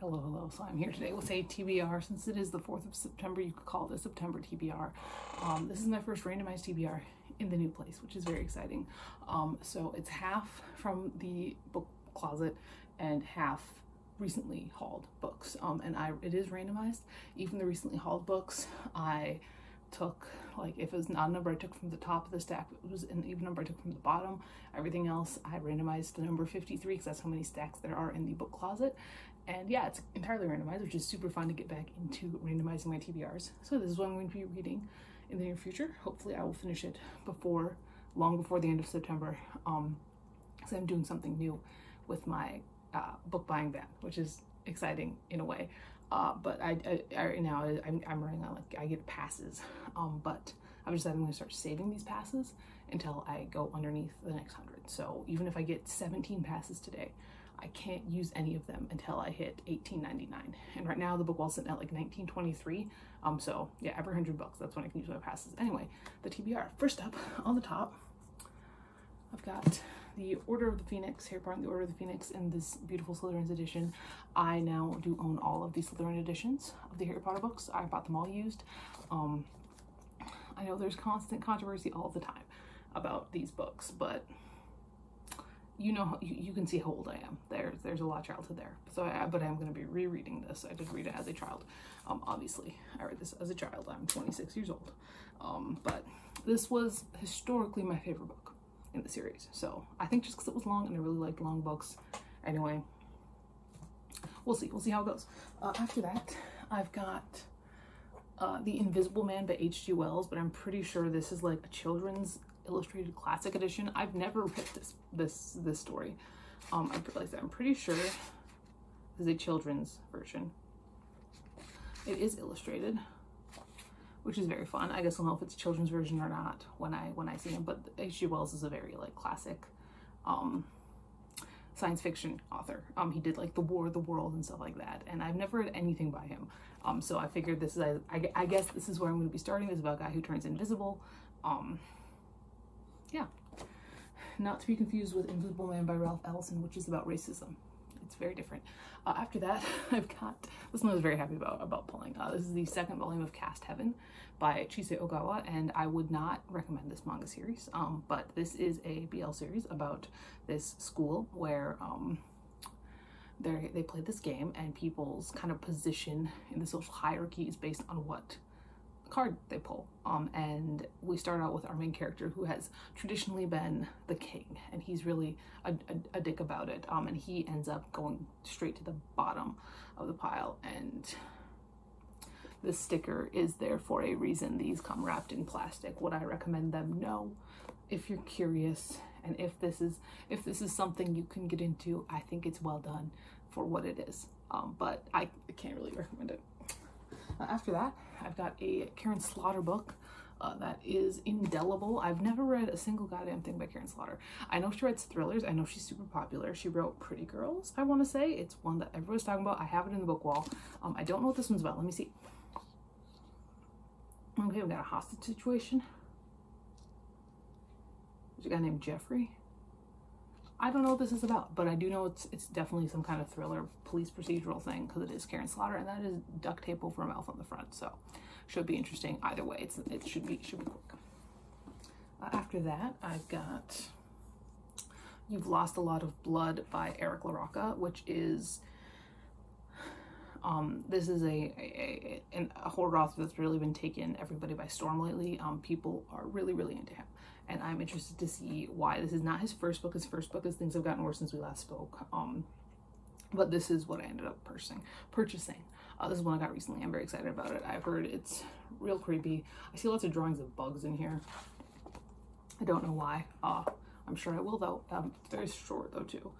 Hello, hello. So I'm here today with a TBR. Since it is the 4th of September, you could call it a September TBR. This is my first randomized TBR in the new place, which is very exciting. So it's half from the book closet and half recently hauled books. It is randomized. Even the recently hauled books, I took, like, if it was not a number I took from the top of the stack, it was an even number I took from the bottom. Everything else I randomized the number 53 because that's how many stacks there are in the book closet. And yeah, it's entirely randomized, which is super fun to get back into randomizing my TBRs. So this is what I'm going to be reading in the near future. Hopefully I will finish it long before the end of September, because I'm doing something new with my book buying ban, which is exciting in a way. But right now I'm running on, like, I get passes, but I've decided I'm going to start saving these passes until I go underneath the next 100. So even if I get 17 passes today, I can't use any of them until I hit $18.99. And right now the book wall's sitting at like $19.23. So yeah, every $100 that's when I can use my passes. Anyway, the TBR. First up on the top, I've got the Order of the Phoenix, Harry Potter and the Order of the Phoenix in this beautiful Slytherins edition. I now do own all of the Slytherin editions of the Harry Potter books. I bought them all used. I know there's constant controversy all the time about these books, but you know, you can see how old I am. There's a lot of childhood there. So, but I'm going to be rereading this. I did read it as a child. Obviously, I read this as a child. I'm 26 years old. But this was historically my favorite book in the series. So I think just because it was long and I really liked long books. Anyway, we'll see. We'll see how it goes. After that, I've got The Invisible Man by H.G. Wells, but I'm pretty sure this is like a children's illustrated classic edition. I've never read this story. I realized that I'm pretty sure this is a children's version. It is illustrated, which is very fun. I guess I'll know if it's a children's version or not when I see him. But H.G. Wells is a very like classic science fiction author. He did like The War of the World and stuff like that, and I've never read anything by him. So I figured this is I guess this is where I'm going to be starting. This is about a guy who turns invisible. Yeah, not to be confused with Invisible Man by Ralph Ellison, which is about racism. It's very different. After that, I've got this one I was very happy about pulling. This is the second volume of Cast Heaven by Chisei Ogawa, and I would not recommend this manga series, but this is a BL series about this school where they play this game, and people's kind of position in the social hierarchy is based on what card they pull. And we start out with our main character, who has traditionally been the king, and he's really a dick about it, and he ends up going straight to the bottom of the pile. And this sticker is there for a reason. These come wrapped in plastic. Would I recommend them? No. If you're curious, and if this is something you can get into, I think it's well done for what it is, but I can't really recommend it. After that, I've got a Karen Slaughter book that is Indelible. I've never read a single goddamn thing by Karen Slaughter. I know she writes thrillers. I know she's super popular. She wrote Pretty Girls, I want to say. It's one that everyone's talking about. I have it in the book wall. I don't know what this one's about. Let me see. Okay, we got a hostage situation. There's a guy named Jeffrey. I don't know what this is about, but I do know it's definitely some kind of thriller police procedural thing, because it is Karen Slaughter, and that is duct tape over a mouth on the front, so should be interesting either way. It should be quick. After that, I've got You've Lost a Lot of Blood by Eric LaRocca, which is this is a horror author that's really been taking everybody by storm lately. People are really into him, and I'm interested to see why. This is not his first book. His first book is Things Have Gotten Worse Since We Last Spoke, but this is what I ended up purchasing. This is one I got recently. I'm very excited about it. I've heard it's real creepy. I see lots of drawings of bugs in here. I don't know why. I'm sure I will though. It's very short though too,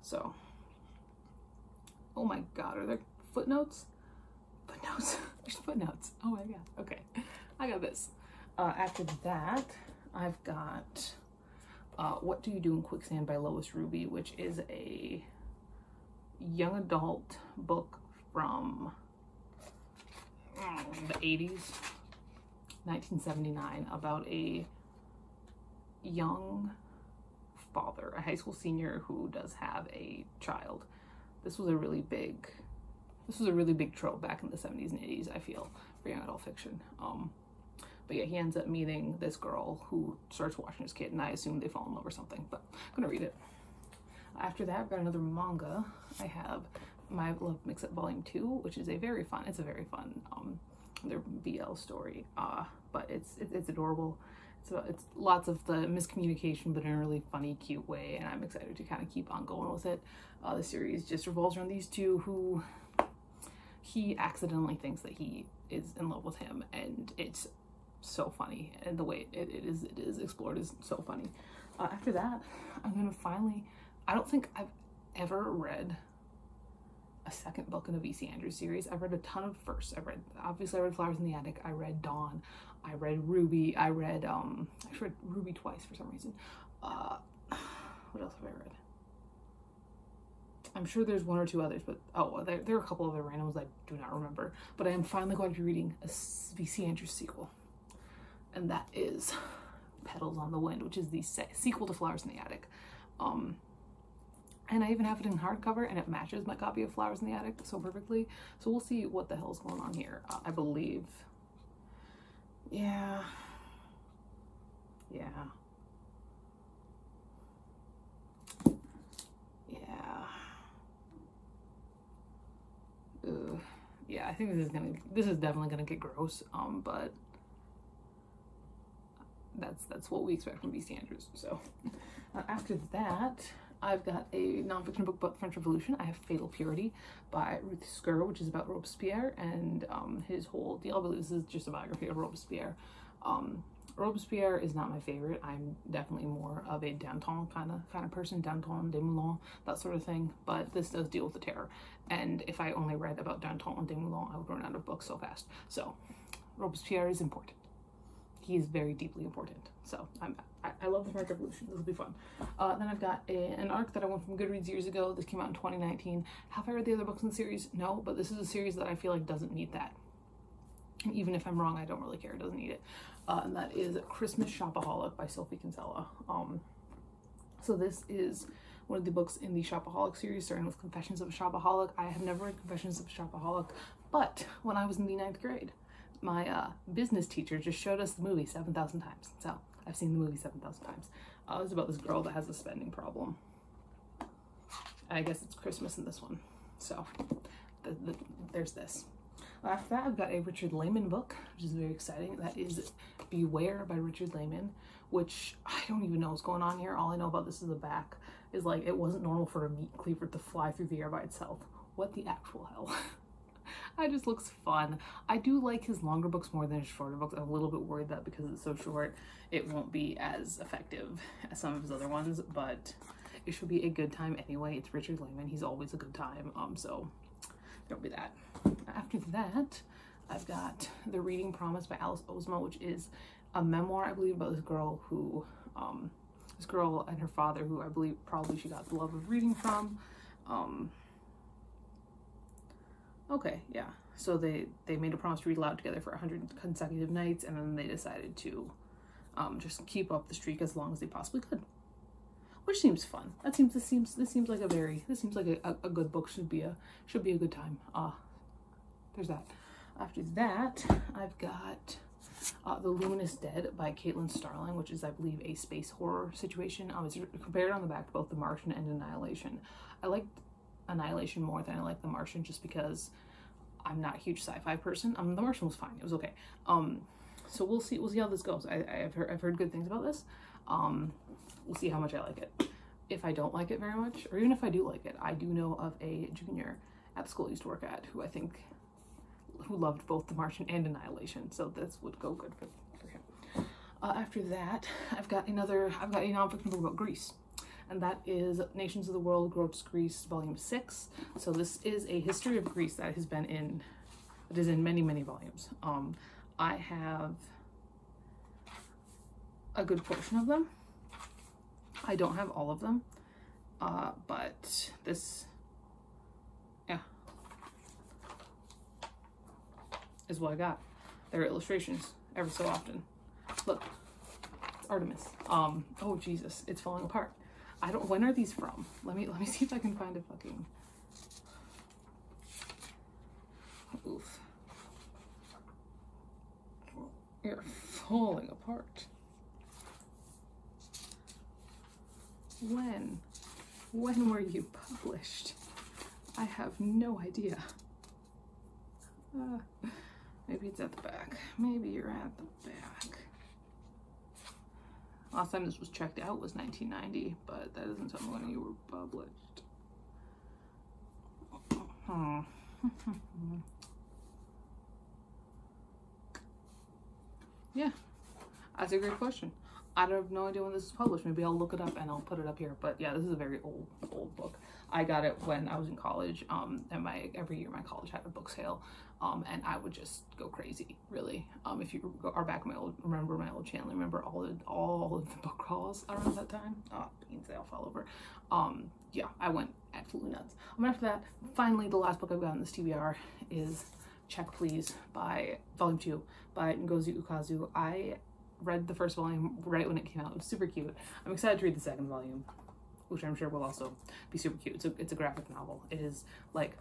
so. Oh my god, are there footnotes? Footnotes? There's footnotes. Oh my god. Okay, I got this. After that, I've got What Do You Do in Quicksand by Lois Ruby, which is a young adult book from the 80s, 1979, about a young father, a high school senior who does have a child. This was a really big This was a really big trope back in the 70s and 80s, I feel, for young adult fiction. But yeah, he ends up meeting this girl who starts watching his kid, and I assume they fall in love or something, but I'm gonna read it. After that, I've got another manga. I have My Love Mix-Up Volume 2, which is a very fun, their BL story, but it's adorable. So it's lots of the miscommunication, but in a really funny, cute way, and I'm excited to kind of keep on going with it. The series just revolves around these two who he accidentally thinks that he is in love with him, and it's so funny, and the way it is explored is so funny. After that, I'm gonna finally, I don't think I've ever read a second book in a V.C. Andrews series. I've read a ton of firsts. I read Flowers in the Attic, I read Dawn, I read Ruby, I read Ruby twice for some reason. What else have I read? I'm sure there's one or two others, but there are a couple of other random ones I do not remember. But I am finally going to be reading a V.C. Andrews sequel, and that is Petals on the Wind, which is the sequel to Flowers in the Attic. And I even have it in hardcover, and it matches my copy of Flowers in the Attic so perfectly. So we'll see what the hell's going on here. I believe. Yeah. Yeah, I think this is definitely gonna get gross. But that's what we expect from V.C. Andrews. So after that, I've got a nonfiction book about the French Revolution. I have Fatal Purity by Ruth Skur, which is about Robespierre and his whole deal. I believe this is just a biography of Robespierre. Robespierre is not my favorite. I'm definitely more of a Danton kind of person, Danton, Desmoulins, that sort of thing. But this does deal with the terror. And if I only read about Danton and Desmoulins, I would run out of books so fast. So Robespierre is important. He is very deeply important. So I love the French Revolution. This will be fun. Then I've got an arc that I won from Goodreads years ago. This came out in 2019. Have I read the other books in the series? No, but this is a series that I feel like doesn't need that. And even if I'm wrong, I don't really care. It doesn't need it. And that is Christmas Shopaholic by Sophie Kinsella. So this is one of the books in the Shopaholic series, starting with Confessions of a Shopaholic. I have never read Confessions of a Shopaholic, but when I was in the 9th grade, my business teacher just showed us the movie 7,000 times. So I've seen the movie 7,000 times. It was about this girl that has a spending problem. I guess it's Christmas in this one. So there's this. After that, I've got a Richard Lehman book, which is very exciting. That is Beware by Richard Lehman, which I don't even know what's going on here. All I know about this is the back is like, it wasn't normal for a meat cleaver to fly through the air by itself. What the actual hell? It just looks fun. I do like his longer books more than his shorter books. I'm a little bit worried that because it's so short, it won't be as effective as some of his other ones, but it should be a good time anyway. It's Richard Lehman. He's always a good time. So there'll be that. After that, I've got The Reading Promise by Alice Ozma, which is a memoir, I believe, about this girl who, this girl and her father, who I believe probably she got the love of reading from. Okay, yeah. So they made a promise to read aloud together for 100 consecutive nights, and then they decided to just keep up the streak as long as they possibly could, which seems fun. This seems like a good book. Should be a good time. There's that. After that, I've got The Luminous Dead by Caitlin Starling, which is, I believe, a space horror situation. It's compared on the back to both The Martian and Annihilation. I liked Annihilation more than I like The Martian, just because I'm not a huge sci-fi person. The Martian was fine. It was okay. So we'll see how this goes. I've heard good things about this. We'll see how much I like it. If I don't like it very much, or even if I do like it, I do know of a junior at the school I used to work at who loved both The Martian and Annihilation, so this would go good for him. After that, I've got a nonfiction book about Greece, and that is Nations of the World, Gross Greece, Volume 6. So this is a history of Greece that is in many, many volumes. I have a good portion of them. I don't have all of them, but this, yeah, is what I got. There are illustrations every so often. Look, it's Artemis. Oh Jesus, it's falling apart. When are these from? Let me see if I can find a fucking, You're falling apart. When were you published? I have no idea. Maybe it's at the back. Maybe you're at the back. Last time this was checked out was 1990, but that doesn't tell me when you were published. Yeah, that's a great question. I have no idea when this is published. Maybe I'll look it up and I'll put it up here. But yeah, this is a very old book. I got it when I was in college. And every year my college had a book sale. And I would just go crazy, really. If you are back in my old channel, remember all of the book hauls around that time? Oh, beans, they all fell over. Yeah, I went absolutely nuts. After that, finally, the last book I've got in this TBR is Check Please by Volume 2 by Ngozi Ukazu. I read the first volume right when it came out. It was super cute. I'm excited to read the second volume, which I'm sure will also be super cute. It's a graphic novel. It is like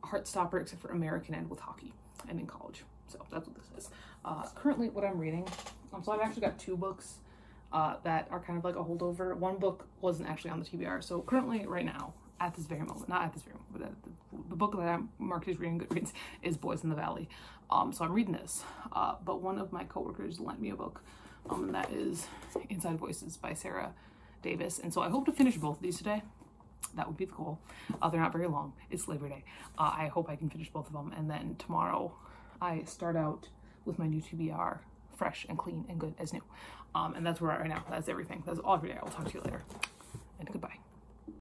Heartstopper except for American and with hockey and in college. So that's what this is. Currently what I'm reading, so I've actually got 2 books that are kind of like a holdover. One book wasn't actually on the TBR. So currently right now, at this very moment, not at this very moment, but the book that I'm marked as reading Goodreads is Boys in the Valley. So I'm reading this, but one of my coworkers lent me a book, and that is Inside Voices by Sarah Davis. And so I hope to finish both of these today. That would be the goal. They're not very long. It's Labor Day. I hope I can finish both of them. And then tomorrow I start out with my new TBR, fresh and clean and good as new. And that's where we're at right now. That's everything. That's all for today. I will talk to you later. And goodbye.